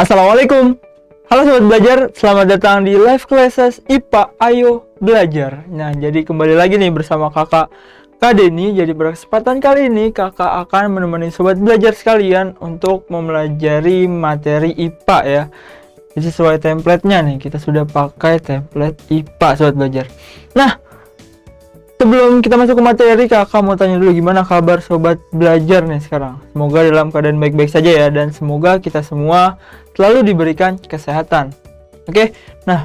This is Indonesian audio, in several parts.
Assalamualaikum. Halo sobat belajar, selamat datang di live classes IPA Ayo Belajar. Nah, jadi kembali lagi nih bersama kakak Kak Denny. Jadi pada kesempatan kali ini kakak akan menemani sobat belajar sekalian untuk mempelajari materi IPA ya. Jadi sesuai template-nya nih, kita sudah pakai template IPA sobat belajar. Nah, sebelum kita masuk ke materi, kakak mau tanya dulu gimana kabar sobat belajar nih sekarang. Semoga dalam keadaan baik-baik saja ya, dan semoga kita semua selalu diberikan kesehatan. Oke, nah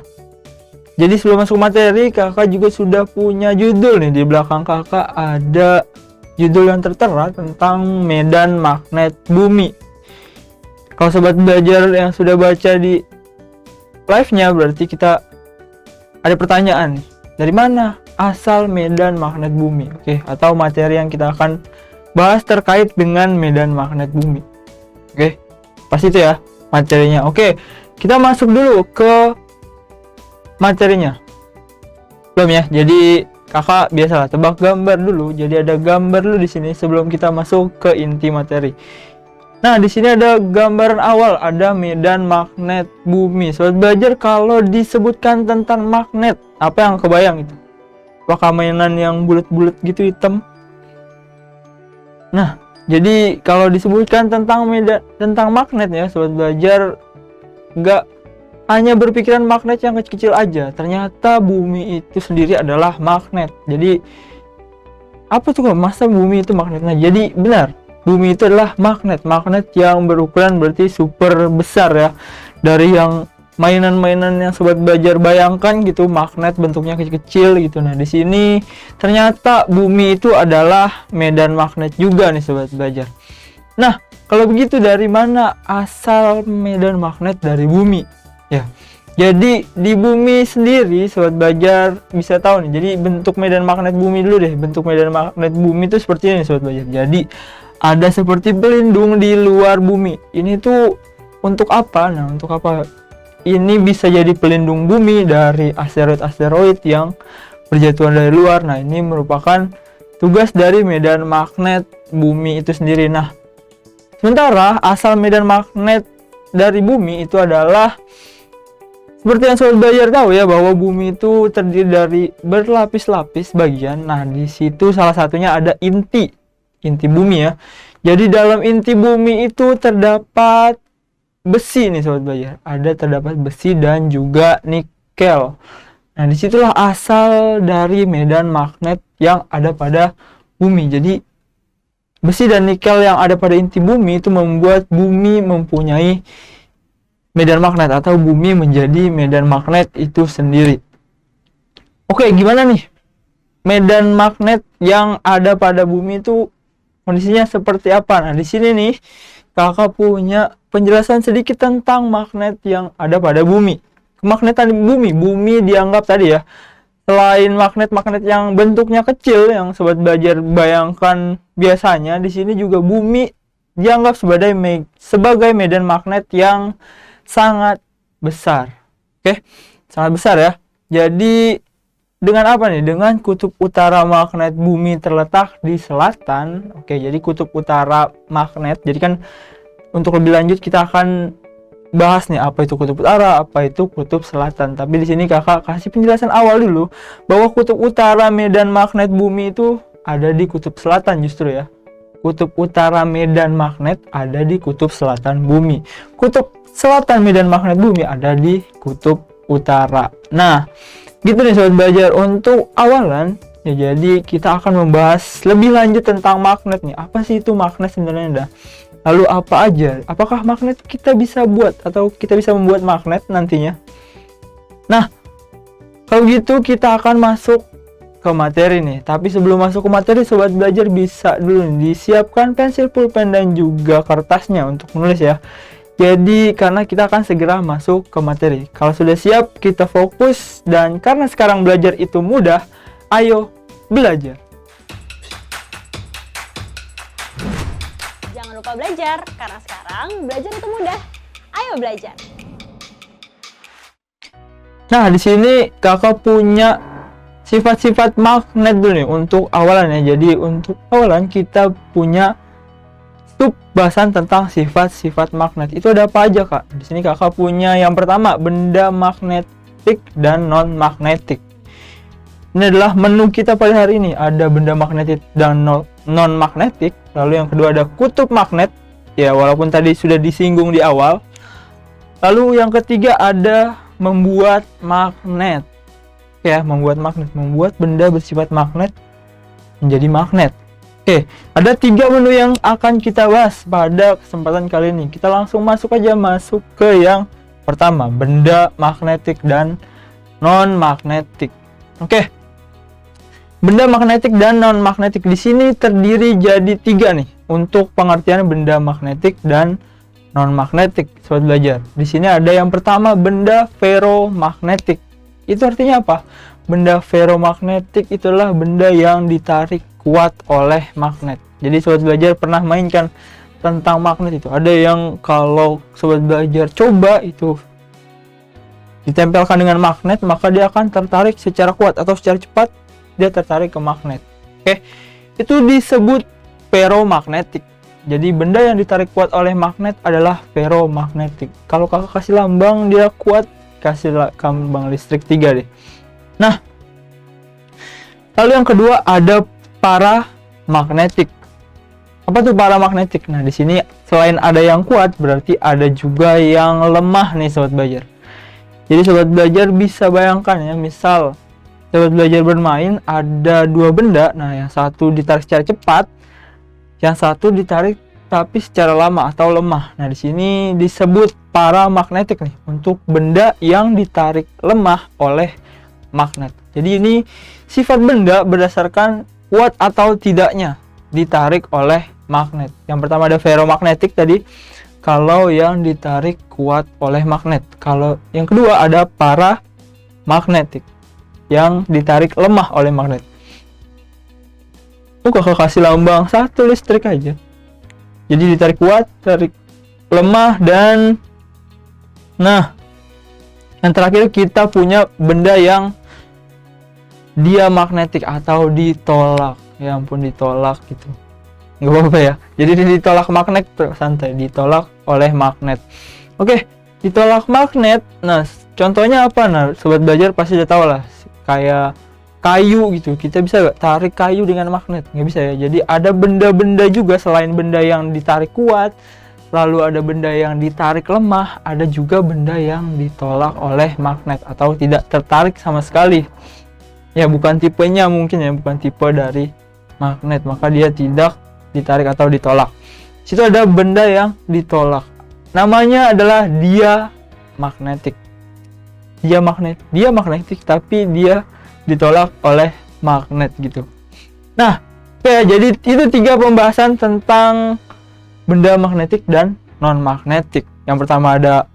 jadi sebelum masuk materi, kakak juga sudah punya judul nih. Di belakang kakak ada judul yang tertera tentang medan magnet bumi. Kalau sobat belajar yang sudah baca di live-nya, berarti kita ada pertanyaan nih. Dari mana asal medan magnet bumi? Oke, atau materi yang kita akan bahas terkait dengan medan magnet bumi. Oke, pasti itu ya materinya. Oke, kita masuk dulu ke materinya. Belum ya? Jadi kakak biasalah tebak gambar dulu. Jadi ada gambar dulu di sini sebelum kita masuk ke inti materi. Nah, di sini ada gambaran awal, ada medan magnet bumi. Sobat belajar, kalau disebutkan tentang magnet, apa yang kebayang itu? Apakah mainan yang bulat-bulat gitu hitam? Nah, jadi kalau disebutkan tentang magnet ya, sobat belajar nggak hanya berpikiran magnet yang kecil-kecil aja. Ternyata bumi itu sendiri adalah magnet. Jadi apa tuh kok masa bumi itu magnetnya? Jadi benar, bumi itu adalah magnet yang berukuran berarti super besar ya. Dari yang mainan-mainan yang sobat belajar bayangkan gitu, magnet bentuknya kecil-kecil gitu. Nah, di sini ternyata bumi itu adalah medan magnet juga nih sobat belajar. Nah, kalau begitu dari mana asal medan magnet dari bumi? Ya. Jadi di bumi sendiri sobat belajar bisa tahu nih. Jadi bentuk medan magnet bumi dulu deh. Bentuk medan magnet bumi itu seperti ini sobat belajar. Jadi ada seperti pelindung di luar bumi. Ini tuh untuk apa? Nah, untuk apa? Ini bisa jadi pelindung bumi dari asteroid-asteroid yang berjatuhan dari luar. Nah, ini merupakan tugas dari medan magnet bumi itu sendiri. Nah, sementara asal medan magnet dari bumi itu adalah seperti yang sobat belajar tahu ya, bahwa bumi itu terdiri dari berlapis-lapis bagian. Nah, di situ salah satunya ada inti bumi ya. Jadi dalam inti bumi itu terdapat besi nih sobat belajar, terdapat besi dan juga nikel. Nah, disitulah asal dari medan magnet yang ada pada bumi. Jadi besi dan nikel yang ada pada inti bumi itu membuat bumi mempunyai medan magnet, atau bumi menjadi medan magnet itu sendiri. Oke, gimana nih medan magnet yang ada pada bumi itu kondisinya seperti apa? Nah, di sini nih kakak punya penjelasan sedikit tentang magnet yang ada pada bumi. Kemagnetan bumi dianggap tadi ya, selain magnet-magnet yang bentuknya kecil yang sobat belajar bayangkan biasanya, di sini juga bumi dianggap sebagai medan magnet yang sangat besar. Oke, sangat besar ya. Jadi dengan apa nih? Dengan kutub utara magnet bumi terletak di selatan. Oke, jadi kutub utara magnet. Jadi kan untuk lebih lanjut kita akan bahas nih apa itu kutub utara, apa itu kutub selatan. Tapi di sini kakak kasih penjelasan awal dulu bahwa kutub utara medan magnet bumi itu ada di kutub selatan justru ya. Kutub utara medan magnet ada di kutub selatan bumi. Kutub selatan medan magnet bumi ada di kutub utara. Nah, gitu nih sobat belajar untuk awalan ya. Jadi kita akan membahas lebih lanjut tentang magnet nih. Apa sih itu magnet sebenarnya dah? Lalu apa aja? Apakah magnet kita bisa buat atau kita bisa membuat magnet nantinya? Nah, kalau gitu kita akan masuk ke materi nih. Tapi sebelum masuk ke materi, sobat belajar bisa dulu nih disiapkan pensil, pulpen dan juga kertasnya untuk menulis ya. Jadi karena kita akan segera masuk ke materi. Kalau sudah siap, kita fokus, dan karena sekarang belajar itu mudah, ayo belajar. Jangan lupa belajar, karena sekarang belajar itu mudah. Ayo belajar. Nah, di sini kakak punya sifat-sifat magnet dulu nih untuk awalan ya. Jadi untuk awalan kita punya kutub bahasan tentang sifat-sifat magnet. Itu ada apa aja, Kak? Di sini Kakak punya yang pertama, benda magnetik dan non magnetik. Ini adalah menu kita pada hari ini. Ada benda magnetik dan non magnetik. Lalu yang kedua ada kutub magnet. Ya, walaupun tadi sudah disinggung di awal. Lalu yang ketiga ada membuat magnet. Ya, membuat magnet, membuat benda bersifat magnet menjadi magnet. Oke, ada 3 menu yang akan kita bahas pada kesempatan kali ini. Kita langsung masuk ke yang pertama, benda magnetik dan non magnetik. Oke. Benda magnetik dan non magnetik di sini terdiri jadi 3 nih untuk pengertian benda magnetik dan non magnetik, sobat belajar. Di sini ada yang pertama, benda ferromagnetik. Itu artinya apa? Benda ferromagnetik itulah benda yang ditarik kuat oleh magnet. Jadi sobat belajar pernah mainkan tentang magnet itu. Ada yang kalau sobat belajar coba itu ditempelkan dengan magnet, maka dia akan tertarik secara kuat atau secara cepat dia tertarik ke magnet. Oke. Itu disebut ferromagnetik. Jadi benda yang ditarik kuat oleh magnet adalah ferromagnetik. Kalau Kakak kasih lambang dia kuat, kasih lambang listrik 3 deh. Nah, lalu yang kedua ada paramagnetik. Apa tuh paramagnetik? Nah, di sini selain ada yang kuat, berarti ada juga yang lemah nih sobat belajar. Jadi sobat belajar bisa bayangkan ya, misal sobat belajar bermain ada 2 benda. Nah, yang satu ditarik secara cepat, yang satu ditarik tapi secara lama atau lemah. Nah, di sini disebut paramagnetik nih untuk benda yang ditarik lemah oleh magnet. Jadi ini sifat benda berdasarkan kuat atau tidaknya ditarik oleh magnet. Yang pertama ada ferromagnetik tadi, kalau yang ditarik kuat oleh magnet. Kalau yang kedua ada paramagnetik, yang ditarik lemah oleh magnet. Kakak kasih lambang 1 listrik aja. Jadi ditarik kuat, tarik lemah, dan nah, yang terakhir kita punya benda yang diamagnetik atau ditolak. Ya ampun, ditolak gitu, nggak apa-apa ya. Jadi ditolak magnet, santai, ditolak oleh magnet. Oke, ditolak magnet. Nah, contohnya apa? Nah, sobat belajar pasti udah tahu lah, kayak kayu gitu. Kita bisa gak tarik kayu dengan magnet? Nggak bisa ya. Jadi ada benda-benda juga selain benda yang ditarik kuat, lalu ada benda yang ditarik lemah, ada juga benda yang ditolak oleh magnet atau tidak tertarik sama sekali. Ya, bukan tipenya mungkin ya, bukan tipe dari magnet, maka dia tidak ditarik atau ditolak. Situ ada benda yang ditolak. Namanya adalah diamagnetik. Dia magnetik tapi dia ditolak oleh magnet gitu. Nah, oke, jadi itu 3 pembahasan tentang benda magnetik dan non magnetik. Yang pertama ada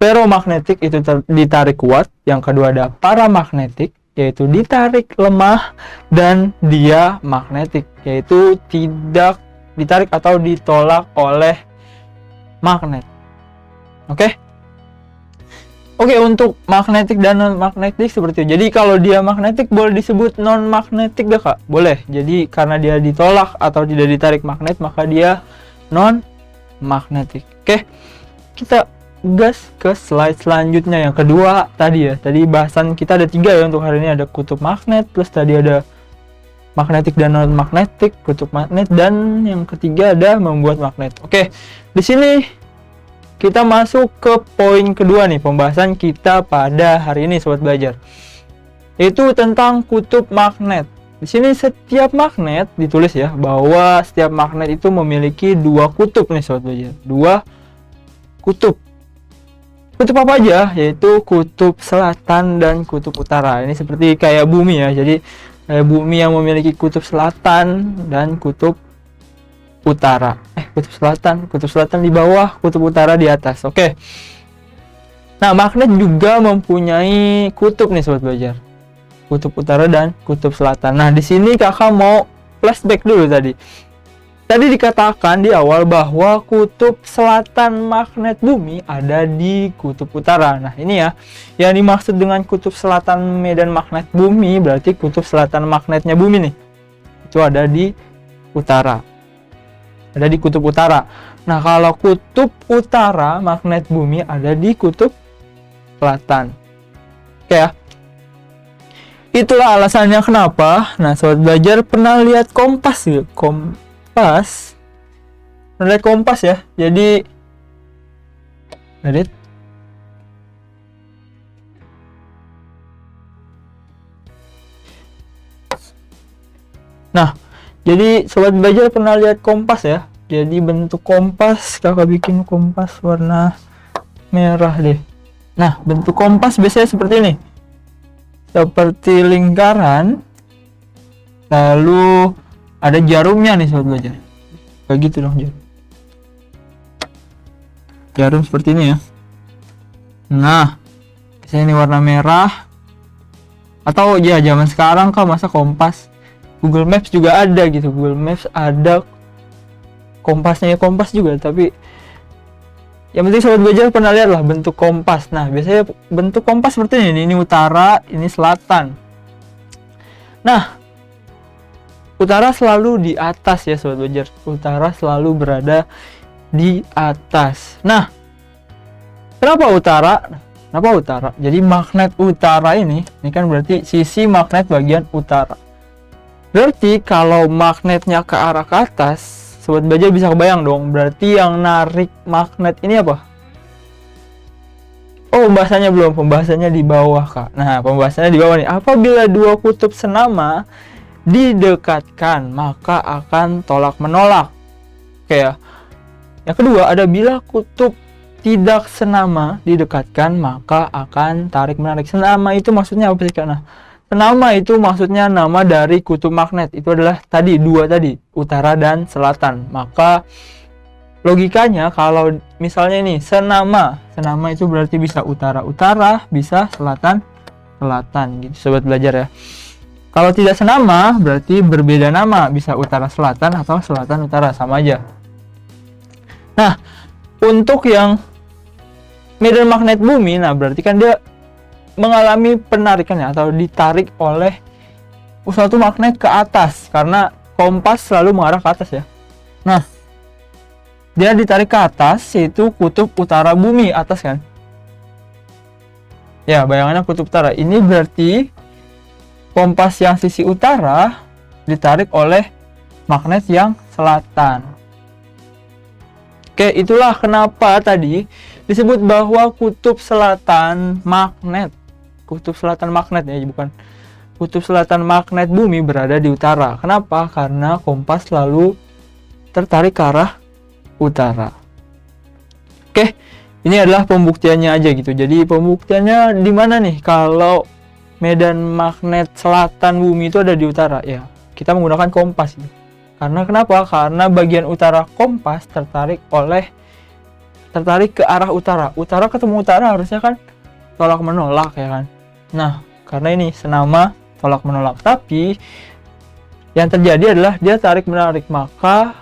ferromagnetik, itu ditarik kuat. Yang kedua ada paramagnetik, yaitu ditarik lemah, dan diamagnetik, yaitu tidak ditarik atau ditolak oleh magnet. Oke, untuk magnetik dan non magnetik seperti itu. Jadi kalau dia magnetik boleh disebut non magnetik gak, Kak? Boleh. Jadi karena dia ditolak atau tidak ditarik magnet, maka dia non magnetik. Oke, kita gas ke slide selanjutnya. Yang kedua tadi ya, tadi bahasan kita ada 3 ya untuk hari ini. Ada kutub magnet, terus tadi ada magnetik dan non magnetik, kutub magnet, dan yang ketiga ada membuat magnet. Oke, di sini kita masuk ke poin kedua nih pembahasan kita pada hari ini sobat belajar, itu tentang kutub magnet. Di sini setiap magnet ditulis ya bahwa setiap magnet itu memiliki 2 kutub nih sobat belajar, 2 kutub. Kutub apa aja? Yaitu kutub selatan dan kutub utara. Ini seperti kayak bumi ya. Jadi bumi yang memiliki kutub selatan dan kutub utara. Kutub selatan di bawah, kutub utara di atas. Oke. Nah, magnet juga mempunyai kutub nih sobat belajar. Kutub utara dan kutub selatan. Nah, di sini Kakak mau flashback dulu tadi. Tadi dikatakan di awal bahwa kutub selatan magnet bumi ada di kutub utara. Nah, ini ya, yang dimaksud dengan kutub selatan medan magnet bumi berarti kutub selatan magnetnya bumi nih, itu ada di utara. ada di kutub utara. Nah, kalau kutub utara, magnet bumi ada di kutub selatan. Oke ya. Itulah alasannya kenapa. Nah, sobat belajar pernah lihat kompas ya? Kompas. Pernah lihat kompas ya? Jadi edit. Nah, jadi sobat belajar pernah lihat kompas ya? Jadi bentuk kompas, kakak bikin kompas warna merah deh. Nah, bentuk kompas biasanya seperti ini. Seperti lingkaran. Lalu ada jarumnya nih sobat belajar. Kayak gitu dong jarum. Jarum seperti ini ya. Nah, biasanya ini warna merah. Atau ya zaman sekarang kan masa kompas. Google Maps juga ada gitu. Google Maps ada kompasnya, ya kompas juga, tapi yang penting sobat belajar pernah lihat lah bentuk kompas. Nah, biasanya bentuk kompas seperti ini utara, ini selatan. Nah, utara selalu di atas ya sobat belajar. Utara selalu berada di atas. Nah, kenapa utara? Kenapa utara? Jadi magnet utara ini kan berarti sisi magnet bagian utara. Berarti kalau magnetnya ke arah ke atas, sobat belajar bisa kebayang dong, berarti yang narik magnet ini apa? Oh, pembahasannya belum, pembahasannya di bawah kak. Nah, pembahasannya di bawah nih. Apabila dua kutub senama didekatkan, maka akan tolak menolak. Oke ya. Yang kedua ada bila kutub tidak senama didekatkan, maka akan tarik menarik. Senama itu maksudnya apa sih kak? Nah, senama itu maksudnya nama dari kutub magnet. Itu adalah tadi dua tadi, utara dan selatan. Maka logikanya kalau misalnya ini senama itu berarti bisa utara-utara, bisa selatan-selatan gitu sobat belajar ya. Kalau tidak senama berarti berbeda nama, bisa utara-selatan atau selatan-utara, sama aja. Nah, untuk yang medan magnet bumi, nah berarti kan dia mengalami penarikan ya, atau ditarik oleh suatu magnet ke atas, karena kompas selalu mengarah ke atas ya. Nah, dia ditarik ke atas, yaitu kutub utara bumi atas kan. Ya, bayangannya kutub utara. Ini berarti kompas yang sisi utara ditarik oleh magnet yang selatan. Oke, itulah kenapa tadi disebut bahwa kutub selatan magnet. Kutub selatan magnet ya, bukan kutub selatan magnet bumi berada di utara. Kenapa? Karena kompas selalu tertarik ke arah utara. Oke, ini adalah pembuktiannya aja gitu. Jadi pembuktiannya di mana nih kalau medan magnet selatan bumi itu ada di utara? Ya, kita menggunakan kompas gitu. Karena kenapa? Karena bagian utara kompas tertarik ke arah utara. Utara ketemu utara harusnya kan tolak menolak ya kan. Nah, karena ini senama tolak menolak, tapi yang terjadi adalah dia tarik menarik, maka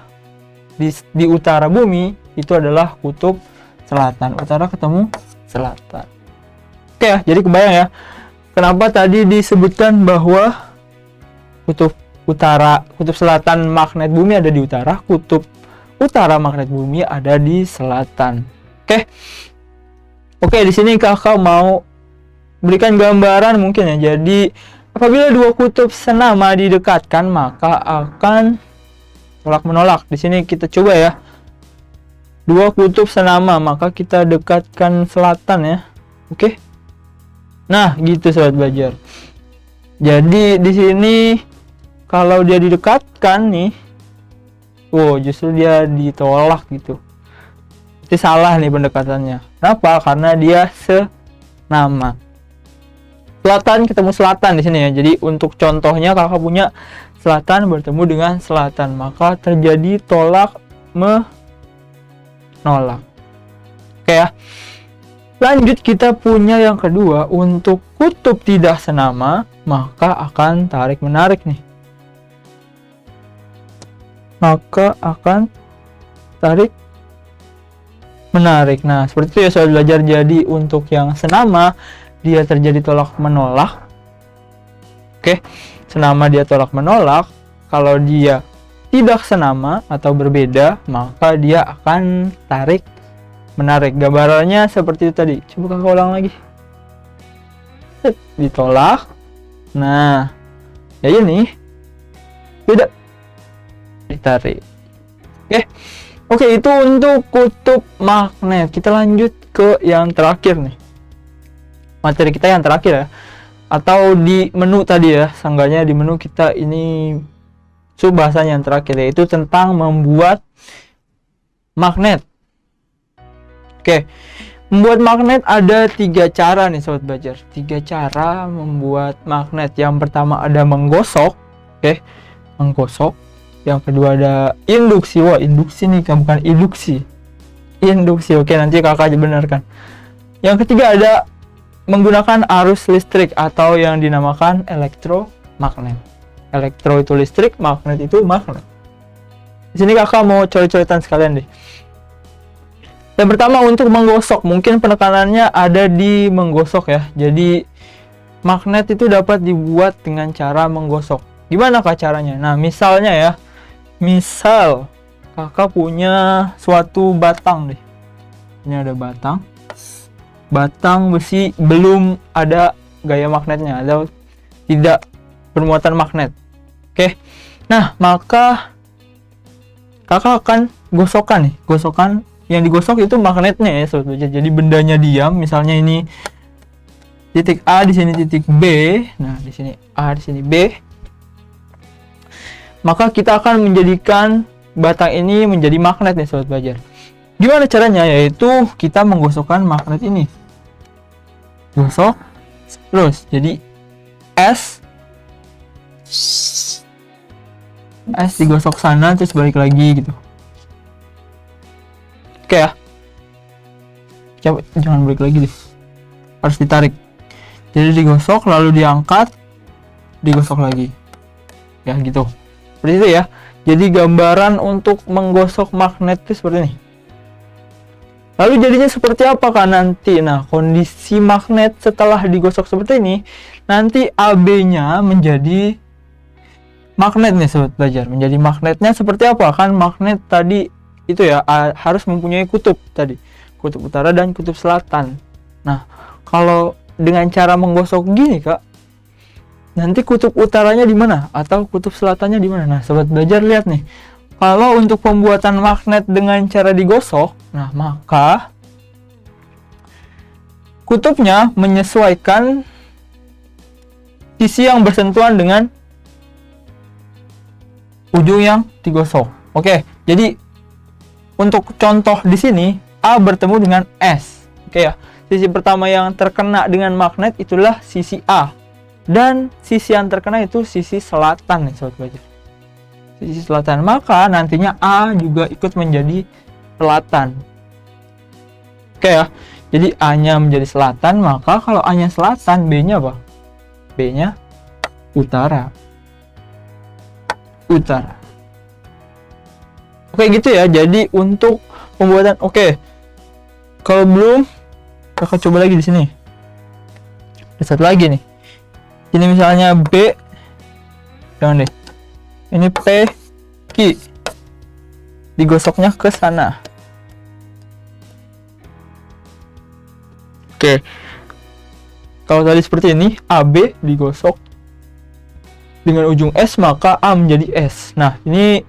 di utara bumi itu adalah kutub selatan. Utara ketemu selatan. Oke ya, jadi kebayang ya kenapa tadi disebutkan bahwa kutub selatan magnet bumi ada di utara, kutub utara magnet bumi ada di selatan. Oke, di sini kakak mau berikan gambaran mungkin ya. Jadi apabila dua kutub senama didekatkan, maka akan tolak menolak. Di sini kita coba ya. Dua kutub senama, maka kita dekatkan selatan ya. Oke. Nah, gitu sobat belajar. Jadi di sini kalau dia didekatkan nih, justru dia ditolak gitu. Itu salah nih pendekatannya. Kenapa? Karena dia senama. Selatan ketemu selatan di sini ya. Jadi untuk contohnya kakak punya selatan bertemu dengan selatan, maka terjadi tolak menolak. Oke ya. Lanjut kita punya yang kedua, untuk kutub tidak senama maka akan tarik menarik nih. Maka akan tarik menarik. Nah, seperti itu ya soal belajar. Jadi untuk yang senama dia terjadi tolak menolak. Oke, senama dia tolak menolak. Kalau dia tidak senama atau berbeda, maka dia akan tarik menarik. Gambarannya seperti itu tadi. Coba kakak ulang lagi. Ditolak. Nah, ya ini beda, ditarik. Oke, itu untuk kutub magnet. Kita lanjut ke yang terakhir nih. Materi kita yang terakhir ya. Atau di menu tadi ya. Seenggaknya di menu kita ini bahasan yang terakhir, yaitu tentang membuat magnet. Oke, membuat magnet ada 3 cara nih sobat belajar. 3 cara membuat magnet. Yang pertama ada menggosok. Oke, menggosok. Yang kedua ada induksi. Wah, induksi nih kan, bukan induksi. Induksi. Oke, nanti kakak aja benarkan. Yang ketiga ada menggunakan arus listrik atau yang dinamakan elektromagnet. Elektro itu listrik, magnet itu magnet. Di sini kakak mau coret-coretan sekalian deh. Yang pertama untuk menggosok, mungkin penekanannya ada di menggosok ya. Jadi magnet itu dapat dibuat dengan cara menggosok. Gimana kak caranya? Nah, misalnya ya, misal kakak punya suatu batang deh. Ini ada batang besi, belum ada gaya magnetnya atau tidak bermuatan magnet. Oke, nah maka kakak akan gosokkan nih. Gosokan yang digosok itu magnetnya ya sobat belajar. Jadi bendanya diam, misalnya ini titik A, di sini titik B. Nah, di sini A, di sini B. Maka kita akan menjadikan batang ini menjadi magnet nih sobat belajar. Gimana caranya? Yaitu kita menggosokkan magnet ini. Gosok terus. Jadi S digosok sana terus balik lagi gitu. Oke ya. Coba jangan balik lagi deh. Harus ditarik. Jadi digosok lalu diangkat, digosok lagi. Ya gitu. Seperti itu ya. Jadi gambaran untuk menggosok magnet itu seperti ini. Lalu jadinya seperti apa kan nanti? Nah, kondisi magnet setelah digosok seperti ini, nanti AB-nya menjadi magnet nih sobat belajar. Menjadi magnetnya seperti apa? Kan magnet tadi itu ya harus mempunyai kutub tadi. Kutub utara dan kutub selatan. Nah, kalau dengan cara menggosok gini kak, nanti kutub utaranya di mana? Atau kutub selatannya di mana? Nah, sobat belajar lihat nih. Kalau untuk pembuatan magnet dengan cara digosok, nah maka kutubnya menyesuaikan sisi yang bersentuhan dengan ujung yang digosok. Oke, jadi untuk contoh di sini A bertemu dengan S. Oke ya, sisi pertama yang terkena dengan magnet itulah sisi A, dan sisi yang terkena itu sisi selatan nih sobat belajar. Sisi selatan, maka nantinya A juga ikut menjadi selatan. Oke ya, jadi A nya menjadi selatan, maka kalau A nya selatan, B nya apa? B nya utara. Utara. Oke gitu ya, jadi untuk pembuatan, oke. Kalau belum, kakak coba lagi di sini. Ada satu lagi nih. Ini misalnya B, jangan deh. Ini P, Q. Digosoknya ke sana. Oke. Kalau tadi seperti ini, AB digosok dengan ujung S, maka A menjadi S. Nah, ini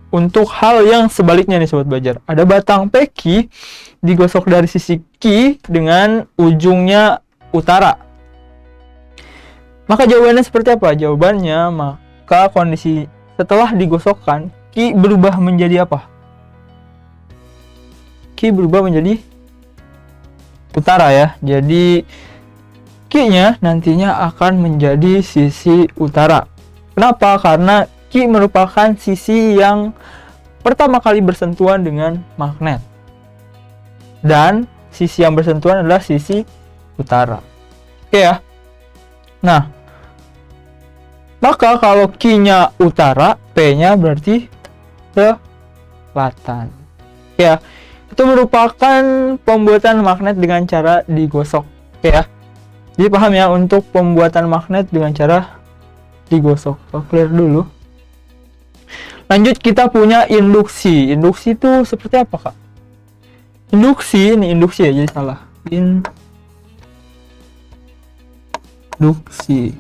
untuk hal yang sebaliknya nih sobat belajar. Ada batang PQ digosok dari sisi Q dengan ujungnya utara. Maka jawabannya seperti apa? Jawabannya maka kondisi setelah digosokkan Q berubah menjadi apa? Q berubah menjadi utara ya. Jadi Q-nya nantinya akan menjadi sisi utara. Kenapa? Karena Q merupakan sisi yang pertama kali bersentuhan dengan magnet. Dan sisi yang bersentuhan adalah sisi utara. Oke ya. Nah, maka kalau Q-nya utara, P-nya berarti selatan. Ya, itu merupakan pembuatan magnet dengan cara digosok. Oke ya. Jadi paham ya untuk pembuatan magnet dengan cara digosok. So, clear dulu. Lanjut kita punya induksi. Induksi itu seperti apa, Kak? Induksi, ini induksi ya, jadi salah. Induksi.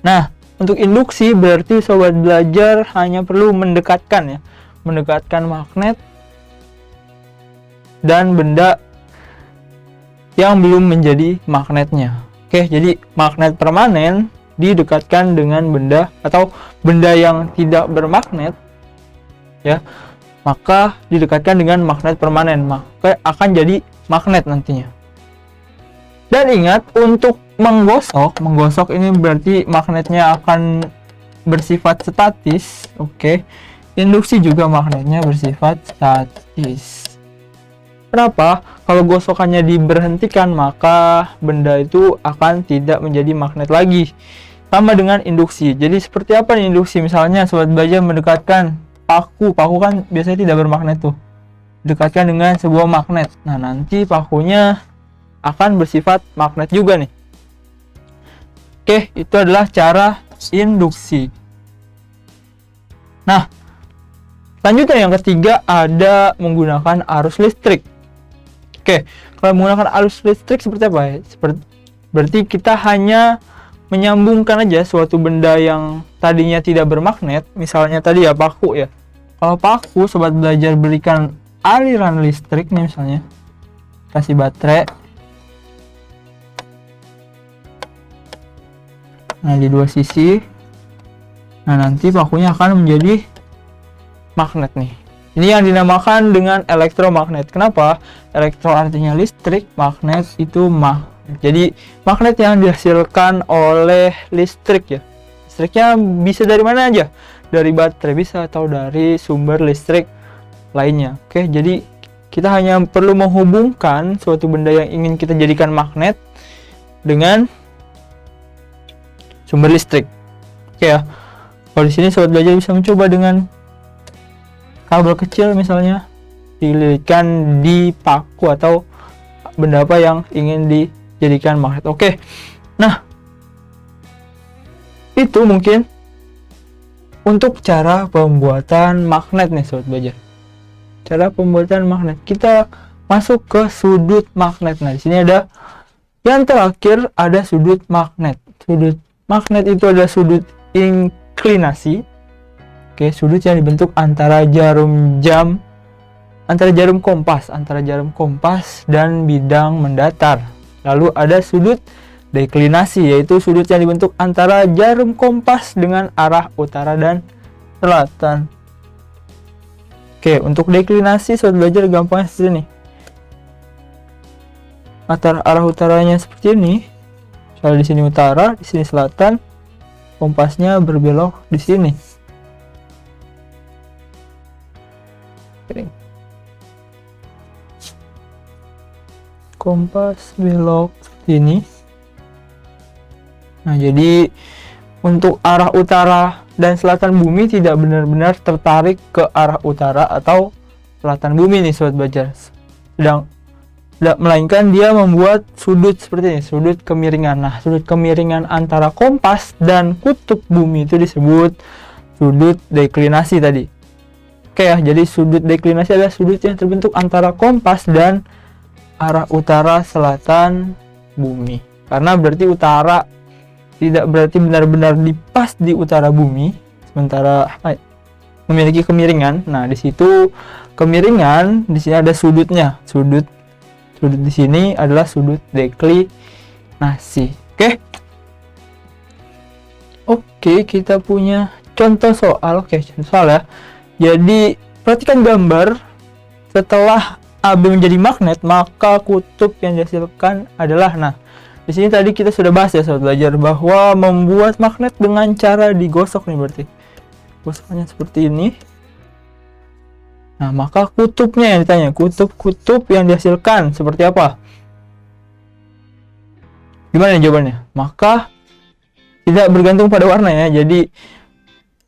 Nah, untuk induksi berarti sobat belajar hanya perlu mendekatkan ya. Mendekatkan magnet dan benda yang belum menjadi magnetnya. Oke, jadi magnet permanen didekatkan dengan benda atau benda yang tidak bermagnet ya, maka didekatkan dengan magnet permanen, maka akan jadi magnet nantinya. Dan ingat, untuk menggosok ini berarti magnetnya akan bersifat statis. Oke, induksi juga magnetnya bersifat statis. Kenapa? Kalau gosokannya diberhentikan, maka benda itu akan tidak menjadi magnet lagi. Sama dengan induksi. Jadi seperti apa nih induksi? Misalnya sobat belajar mendekatkan paku. Paku kan biasanya tidak bermagnet tuh. Dekatkan dengan sebuah magnet. Nah, nanti pakunya akan bersifat magnet juga nih. Oke, itu adalah cara induksi. Nah, selanjutnya yang ketiga ada menggunakan arus listrik. Oke, kalau menggunakan arus listrik seperti apa ya? Berarti kita hanya menyambungkan aja suatu benda yang tadinya tidak bermagnet, misalnya tadi ya paku ya. Kalau paku sobat belajar berikan aliran listrik nih misalnya, kasih baterai. Nah, di dua sisi. Nah, nanti pakunya akan menjadi magnet nih. Ini yang dinamakan dengan elektromagnet. Kenapa? Elektro artinya listrik, magnet itu magnet. Jadi magnet yang dihasilkan oleh listrik ya. Listriknya bisa dari mana aja? Dari baterai bisa atau dari sumber listrik lainnya. Oke, jadi kita hanya perlu menghubungkan suatu benda yang ingin kita jadikan magnet dengan sumber listrik. Oke ya. Kalau di sini sobat belajar bisa mencoba dengan kabel kecil misalnya dililitkan di paku atau benda apa yang ingin dijadikan magnet. Oke. Nah, itu mungkin untuk cara pembuatan magnet nih sobat belajar. Cara pembuatan magnet. Kita masuk ke sudut magnet. Nah, di sini ada yang terakhir, ada sudut magnet. Sudut magnet itu adalah sudut inklinasi. Oke, sudut yang dibentuk antara jarum kompas dan bidang mendatar. Lalu ada sudut deklinasi, yaitu sudut yang dibentuk antara jarum kompas dengan arah utara dan selatan. Oke, untuk deklinasi sobat belajar gampangnya seperti ini. Arah utaranya seperti ini. Misalnya di sini utara, di sini selatan, kompasnya berbelok di sini. Kompas belok seperti ini. Nah, jadi untuk arah utara dan selatan bumi tidak benar-benar tertarik ke arah utara atau selatan bumi nih sobat belajar. Melainkan dia membuat sudut seperti ini, sudut kemiringan. Nah, sudut kemiringan antara kompas dan kutub bumi itu disebut sudut deklinasi tadi. Oke ya, jadi sudut deklinasi adalah sudut yang terbentuk antara kompas dan arah utara selatan bumi. Karena berarti utara tidak berarti benar-benar pas di utara bumi, sementara memiliki kemiringan. Nah, di situ kemiringan, di sini ada sudutnya. Sudut di sini adalah sudut deklinasi. Oke, kita punya contoh soal. Oke, contoh soal ya. Jadi, perhatikan gambar. Setelah AB menjadi magnet, maka kutub yang dihasilkan adalah, nah, di sini tadi kita sudah bahas ya sobat belajar bahwa membuat magnet dengan cara digosok nih, berarti gosokannya seperti ini. Nah, maka kutubnya yang ditanya, kutub yang dihasilkan seperti apa? Gimana jawabannya? Maka tidak bergantung pada warna ya. Jadi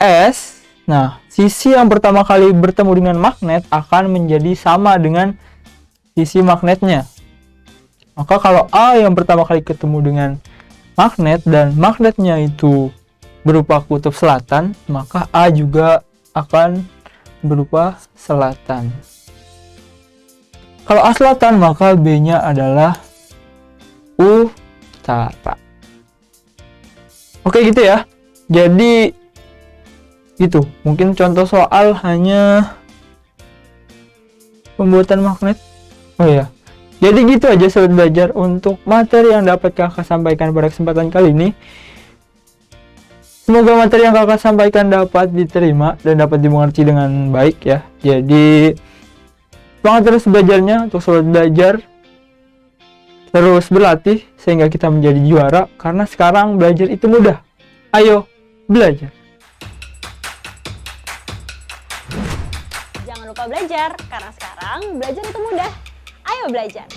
S, nah, sisi yang pertama kali bertemu dengan magnet akan menjadi sama dengan sisi magnetnya. Maka kalau A yang pertama kali ketemu dengan magnet dan magnetnya itu berupa kutub selatan, maka A juga akan berupa selatan. Kalau A selatan, maka B-nya adalah utara. Oke, gitu ya. Jadi gitu. Mungkin contoh soal hanya pembuatan magnet. Oh ya. Jadi gitu aja sobat belajar untuk materi yang dapat kakak sampaikan pada kesempatan kali ini. Semoga materi yang kakak sampaikan dapat diterima dan dapat dimengerti dengan baik ya. Jadi semangat terus belajarnya untuk sobat belajar. Terus berlatih sehingga kita menjadi juara, karena sekarang belajar itu mudah. Ayo belajar. Jangan lupa belajar, karena sekarang belajar itu mudah. Ayo belajar.